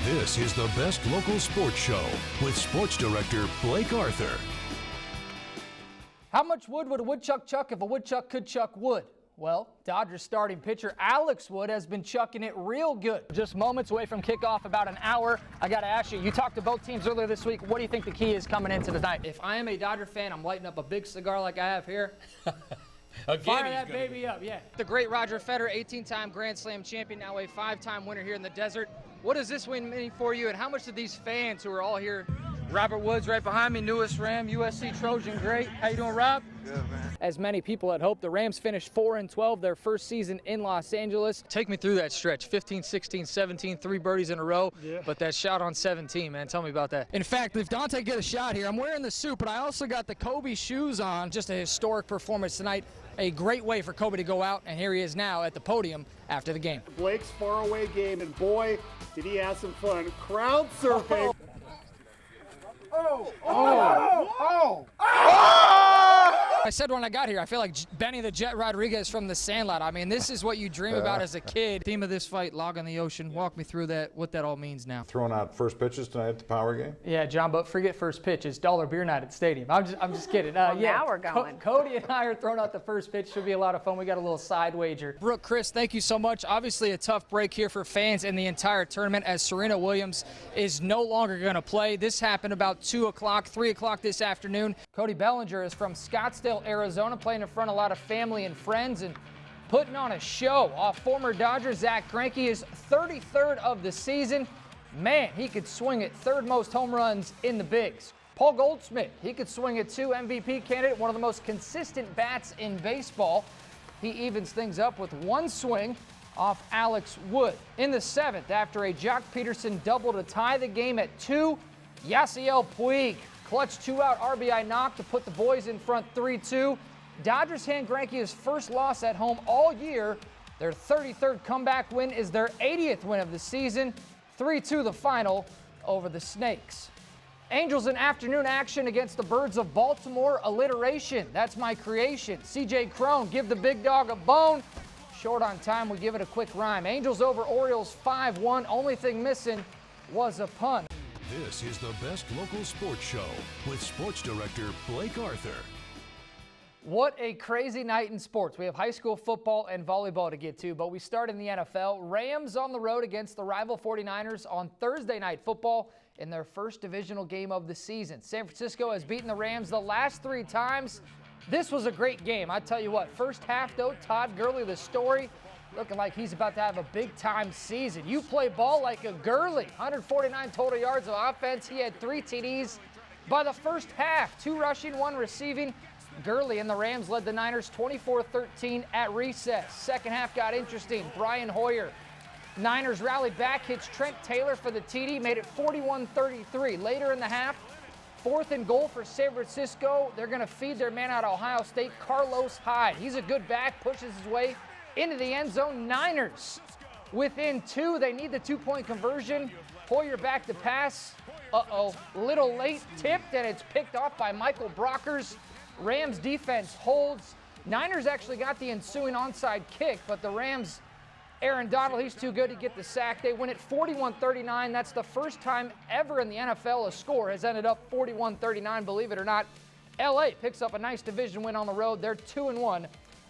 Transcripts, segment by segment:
This is the best local sports show with sports director Blake Arthur. How much wood would a woodchuck chuck if a woodchuck could chuck wood? Well, Dodgers starting pitcher Alex Wood has been chucking it real good. Just moments away from kickoff, about an hour. I got to ask you, you talked to both teams earlier this week. What do you think the key is coming into tonight? If I am a Dodger fan, I'm lighting up a big cigar like I have here. Fire that baby up, yeah. The great Roger Federer, 18-time Grand Slam champion, now a 5-time winner here in the desert. What does this win mean for you, and how much do these fans who are all here, Robert Woods right behind me, newest Ram, USC Trojan, great. How you doing, Rob? Good, man. As many people had hoped, the Rams finished 4-12 their first season in Los Angeles. Take me through that stretch, 15, 16, 17, 3 birdies in a row, but that shot on 17, man, tell me about that. In fact, if Dante get a shot here, I'm wearing the suit, but I also got the Kobe shoes on. Just a historic performance tonight. A great way for Kobe to go out, and here he is now at the podium after the game. Blake's faraway game, and boy, did he have some fun. Crowd surfing. I said when I got here, I feel like Benny the Jet Rodriguez from The Sandlot. I mean, this is what you dream about as a kid. Theme of this fight, log on the ocean. Walk me through that, what that all means now. Throwing out first pitches tonight at the Power game? Yeah, John, but forget first pitch. It's dollar beer night at the stadium. I'm just kidding. Well, yeah, now we're going. Cody and I are throwing out the first pitch. Should be a lot of fun. We got a little side wager. Brooke, Chris, thank you so much. Obviously a tough break here for fans and the entire tournament as Serena Williams is no longer going to play. This happened about 2 o'clock, 3 o'clock this afternoon. Cody Bellinger is from Scottsdale, Arizona, playing in front of a lot of family and friends and putting on a show. Former Dodger Zach Greinke is 33rd of the season. Man, he could swing at third most home runs in the bigs. Paul Goldschmidt, he could swing at 2, MVP candidate, one of the most consistent bats in baseball. He evens things up with 1 swing off Alex Wood. In the 7th, after a Jock Peterson double to tie the game at 2, Yasiel Puig clutch 2-out RBI knock to put the boys in front 3-2. Dodgers hand Greinke his first loss at home all year. Their 33rd comeback win is their 80th win of the season. 3-2 the final over the Snakes. Angels in afternoon action against the Birds of Baltimore. Alliteration, that's my creation. CJ Crone, give the big dog a bone. Short on time, we give it a quick rhyme. Angels over Orioles 5-1. Only thing missing was a pun. This is the best local sports show with sports director Blake Arthur. What a crazy night in sports. We have high school football and volleyball to get to, but we start in the NFL. Rams on the road against the rival 49ers on Thursday Night Football in their first divisional game of the season. San Francisco has beaten the Rams the last 3 times. This was a great game. I tell you what, first half though, Todd Gurley, the story, looking like he's about to have a big-time season. You play ball like a Gurley. 149 total yards of offense. He had 3 TDs by the first half. 2 rushing, 1 receiving. Gurley and the Rams led the Niners 24-13 at recess. Second half got interesting. Brian Hoyer. Niners rallied back, hits Trent Taylor for the TD, made it 41-33. Later in the half, 4th and goal for San Francisco. They're going to feed their man out of Ohio State, Carlos Hyde. He's a good back, pushes his way into the end zone. Niners within 2. They need the 2-point conversion. Hoyer back to pass. Little late, tipped, and it's picked off by Michael Brockers. Rams defense holds. Niners actually got the ensuing onside kick, but the Rams, Aaron Donald, he's too good to get the sack. They win it 41-39. That's the first time ever in the NFL a score has ended up 41-39, believe it or not. LA picks up a nice division win on the road. They're 2-1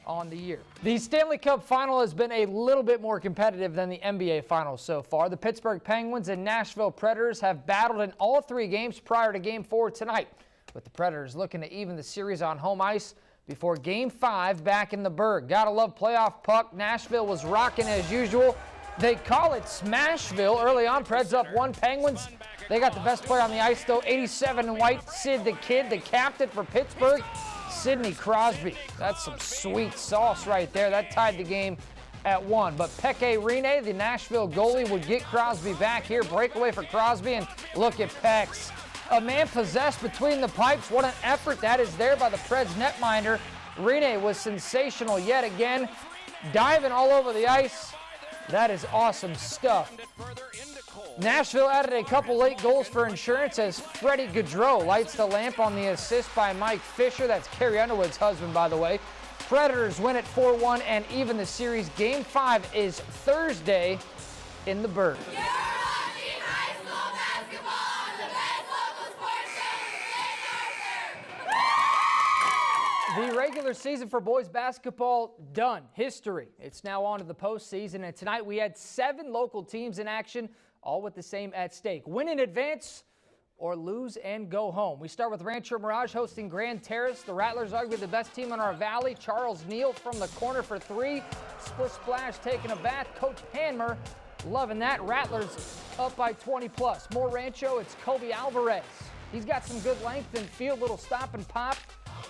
on the year. The Stanley Cup final has been a little bit more competitive than the NBA finals so far. The Pittsburgh Penguins and Nashville Predators have battled in all 3 games prior to Game 4 tonight, with the Predators looking to even the series on home ice before Game 5 back in the Berg. Gotta love playoff puck. Nashville was rocking as usual. They call it Smashville. Early on, Preds up 1. Penguins, they got the best player on the ice though, 87 in white, Sid the Kid, the captain for Pittsburgh, Sidney Crosby. That's some sweet sauce right there. That tied the game at 1. But Peke Rinne, the Nashville goalie, would get Crosby back here. Breakaway for Crosby, and look at Pex. A man possessed between the pipes. What an effort that is there by the Preds netminder. Rinne was sensational yet again, diving all over the ice. That is awesome stuff. Nashville added a couple late goals for insurance as Freddie Gaudreau lights the lamp on the assist by Mike Fisher. That's Carrie Underwood's husband, by the way. Predators win it 4-1 and even the series. Game 5 is Thursday in the Berg. You're watching high regular season for boys basketball done. History. It's now on to the postseason, and tonight we had 7 local teams in action, all with the same at stake. Win in advance or lose and go home. We start with Rancho Mirage hosting Grand Terrace. The Rattlers arguably the best team in our valley. Charles Neal from the corner for 3. Split splash taking a bath. Coach Hanmer loving that. Rattlers up by 20 plus. More Rancho, it's Kobe Alvarez. He's got some good length and field, little stop and pop.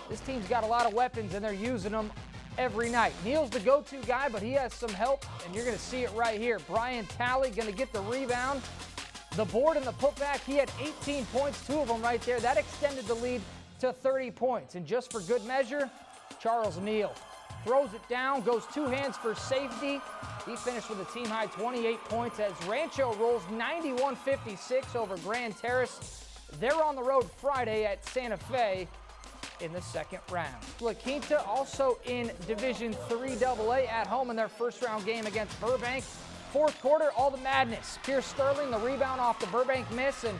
This team's got a lot of weapons, and they're using them every night. Neal's the go-to guy, but he has some help, and you're going to see it right here. Brian Talley going to get the rebound. The board and the putback, he had 18 points, 2 of them right there. That extended the lead to 30 points. And just for good measure, Charles Neal throws it down, goes 2 hands for safety. He finished with a team-high 28 points as Rancho rolls 91-56 over Grand Terrace. They're on the road Friday at Santa Fe in the second round. La Quinta also in Division III AA at home in their first round game against Burbank. Fourth quarter, all the madness. Pierce Sterling, the rebound off the Burbank miss, and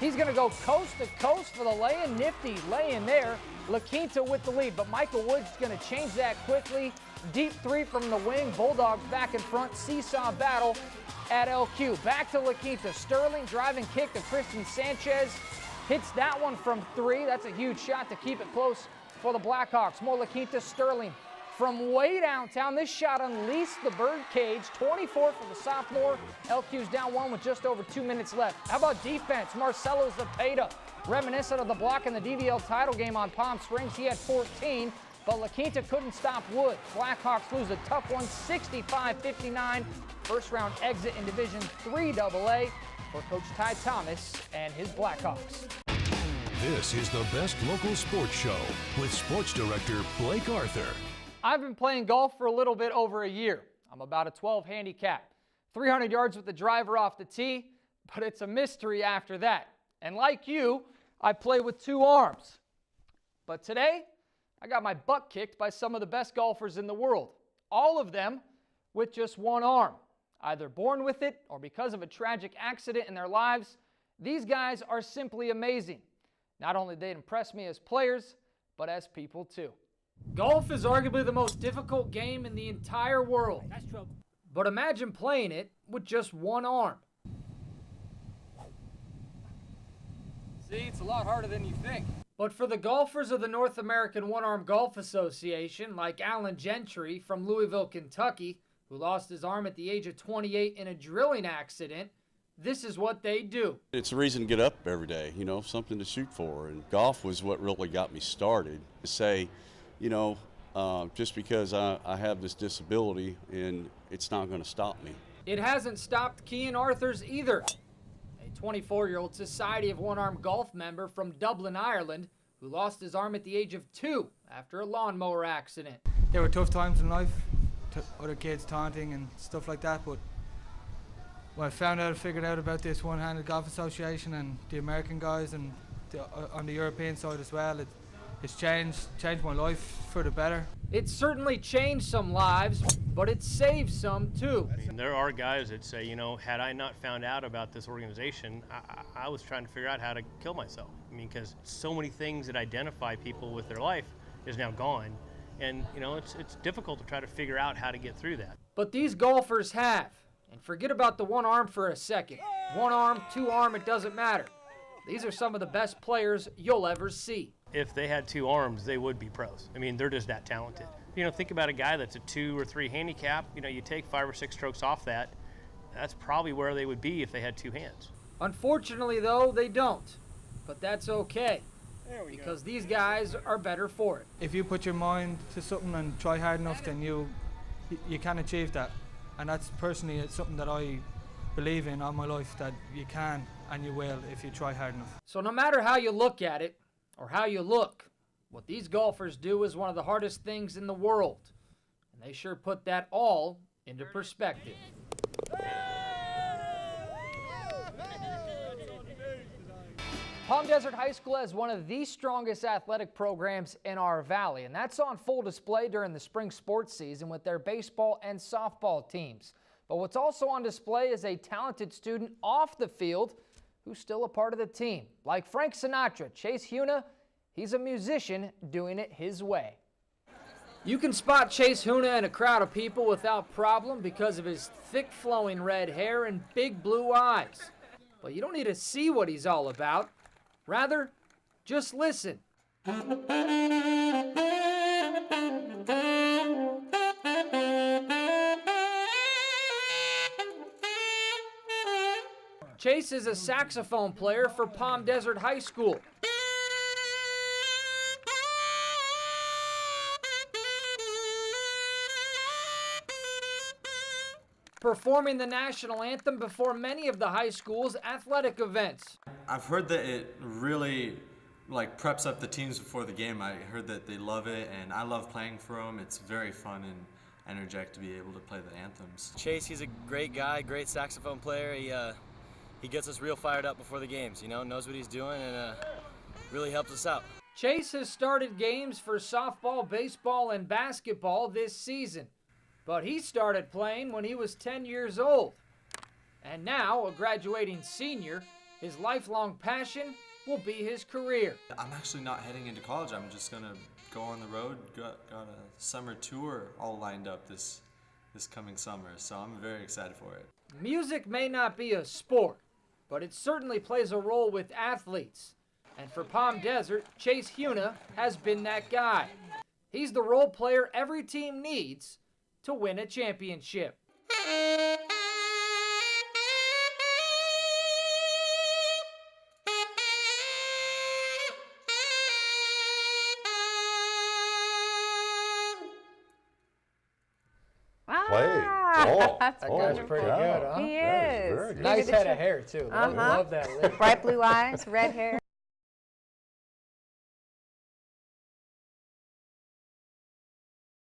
he's going to go coast to coast for the lay-in. Nifty lay-in there. La Quinta with the lead, but Michael Woods is going to change that quickly. Deep 3 from the wing. Bulldogs back in front. Seesaw battle at LQ. Back to La Quinta. Sterling driving kick to Christian Sanchez. Hits that one from 3. That's a huge shot to keep it close for the Blackhawks. More La Quinta. Sterling from way downtown. This shot unleashed the birdcage. 24 for the sophomore. LQ's down 1 with just over 2 minutes left. How about defense? Marcelo Zepeda, reminiscent of the block in the DVL title game on Palm Springs. He had 14, but La Quinta couldn't stop Wood. Blackhawks lose a tough one, 65-59. First round exit in Division III AA for Coach Ty Thomas and his Blackhawks. This is the best local sports show with sports director Blake Arthur. I've been playing golf for a little bit over a year. I'm about a 12 handicap. 300 yards with the driver off the tee, but it's a mystery after that. And like you, I play with 2 arms. But today, I got my butt kicked by some of the best golfers in the world. All of them with just 1 arm. Either born with it or because of a tragic accident in their lives. These guys are simply amazing. Not only did they impress me as players, but as people too. Golf is arguably the most difficult game in the entire world. That's trouble. But imagine playing it with just 1 arm. See, it's a lot harder than you think. But for the golfers of the North American One-Arm Golf Association, like Alan Gentry from Louisville, Kentucky, who lost his arm at the age of 28 in a drilling accident, this is what they do. It's a reason to get up every day, something to shoot for. And golf was what really got me started. To say, just because I have this disability and it's not going to stop me. It hasn't stopped Kean Arthurs either. A 24-year-old Society of One-Arm Golf member from Dublin, Ireland, who lost his arm at the age of 2 after a lawnmower accident. There were tough times in life, other kids taunting and stuff like that, but when I figured out about this One-Handed Golf Association and the American guys and on the European side as well, it's changed my life for the better. It's certainly changed some lives, but it's saved some too. And there are guys that say, had I not found out about this organization, I was trying to figure out how to kill myself. Because so many things that identify people with their life is now gone. And, it's difficult to try to figure out how to get through that. But these golfers have. And forget about the 1 arm for a second. 1 arm, 2 arm, it doesn't matter. These are some of the best players you'll ever see. If they had 2 arms, they would be pros. They're just that talented. Think about a guy that's a 2 or 3 handicap. You take 5 or 6 strokes off that. That's probably where they would be if they had 2 hands. Unfortunately, though, they don't. But that's okay. Because these guys are better for it. If you put your mind to something and try hard enough, then you can achieve that. And that's personally it's something that I believe in all my life, that you can and you will if you try hard enough. So no matter how you look at it or how you look, what these golfers do is one of the hardest things in the world. And they sure put that all into perspective. Palm Desert High School has one of the strongest athletic programs in our valley, and that's on full display during the spring sports season with their baseball and softball teams. But what's also on display is a talented student off the field who's still a part of the team. Like Frank Sinatra, Chase Huna, he's a musician doing it his way. You can spot Chase Huna in a crowd of people without problem because of his thick flowing red hair and big blue eyes. But you don't need to see what he's all about. Rather, just listen. Chase is a saxophone player for Palm Desert High School. Performing the national anthem before many of the high school's athletic events. I've heard that it really preps up the teams before the game. I heard that they love it, and I love playing for them. It's very fun and energetic to be able to play the anthems. Chase, he's a great guy, great saxophone player. He gets us real fired up before the games, knows what he's doing, and really helps us out. Chase has started games for softball, baseball, and basketball this season. But he started playing when he was 10 years old. And now, a graduating senior, his lifelong passion will be his career. I'm actually not heading into college. I'm just going to go on the road. Got a summer tour all lined up this coming summer, so I'm very excited for it. Music may not be a sport, but it certainly plays a role with athletes. And for Palm Desert, Chase Huna has been that guy. He's the role player every team needs to win a championship. Oh, That's That guy's pretty good, huh? He That is is. very good. Nice head of hair, too. Love that lyric. Bright blue eyes, red hair.